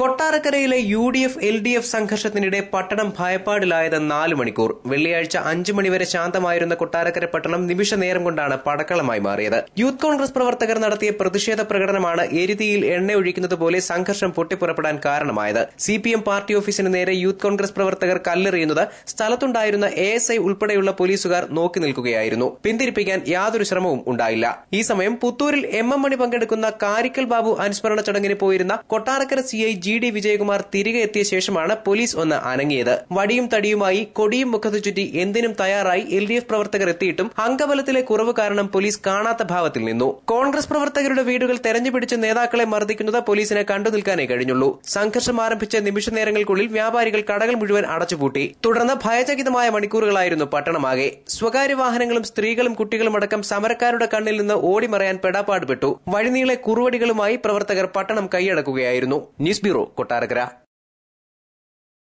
കൊട്ടാരക്കരയിലെ UDF LDF സംഘർഷത്തിനിടെ പട്ടണം ഭയപ്പാടിലായത് 4 മണിക്കൂർ. വെള്ളിയാഴ്ച 5 മണിവരെ ശാന്തമായിരുന്ന കൊട്ടാരക്കര പട്ടണം നിമിഷ നേരം കൊണ്ടാണ് പടക്കളമായി മാറിയത്. യൂത്ത് കോൺഗ്രസ് പ്രവർത്തകർ നടത്തിയ പ്രതിഷേധ പ്രകടനമാണ് എരുതിയിൽ എണ്ണ ഒഴിക്കുന്നത് പോലെ സംഘർഷം പൊട്ടിപ്പുറപ്പെടാൻ കാരണമായത്. CPM പാർട്ടി ഓഫീസിന് നേരെ യൂത്ത് കോൺഗ്രസ് പ്രവർത്തകർ കല്ലെറിയുന്നത് സ്ഥലത്തുണ്ടായിരുന്ന ASI ഉൾപ്പെടെയുള്ള പോലീസുകാർ നോക്കി നിൽക്കുകയായിരുന്നു. പിന്തിരിപ്പിക്കാൻ യാതൊരു ശ്രമവും ഉണ്ടായില്ല. ഈ സമയം പുത്തൂരിൽ MM മണി പങ്കെടുക്കുന്ന കാരിക്കൽ ബാബു അനുസ്മരണ ചടങ്ങിന് പോയിരുന്ന കൊട്ടാരക്കര CI GD വിജയകുമാർ തിരികെ എത്തിയ ശേഷമാണ് പോലീസ് ഒന്ന് അനങ്ങിയത്. വടിയും തടിയുമായി കൊടിയും മുഖത്ത് ചുറ്റി എന്തിനും തയ്യാറായി LDF പ്രവർത്തകർ എത്തിയിട്ടും അംഗബലത്തിലെ കുറവ് കാരണം പോലീസ് കാണാത്ത ഭാവത്തിൽ നിന്നു. കോൺഗ്രസ് പ്രവർത്തകരുടെ വീടുകൾ തെരഞ്ഞുപിടിച്ച് നേതാക്കളെ മർദ്ദിക്കുന്നത് പോലീസിനെ കണ്ടു നിൽക്കാനേ കഴിഞ്ഞുള്ളൂ. സംഘർഷം ആരംഭിച്ച നിമിഷ നേരങ്ങൾക്കുള്ളിൽ വ്യാപാരികൾ കടകൾ മുഴുവൻ അടച്ചുപൂട്ടി. തുടർന്ന് ഭയചകിതമായ മണിക്കൂറുകളായിരുന്നു പട്ടണമാകെ. സ്വകാര്യ വാഹനങ്ങളും സ്ത്രീകളും കുട്ടികളും അടക്കം സമരക്കാരുടെ കണ്ണിൽ നിന്ന് ഓടിമറയാൻ പെടാപ്പാടുപെട്ടു. വഴിനീളെ കുറുവടികളുമായി പ്രവർത്തകർ പട്ടണം കൈയടക്കുകയായിരുന്നു. News bureau, Kottarakkara.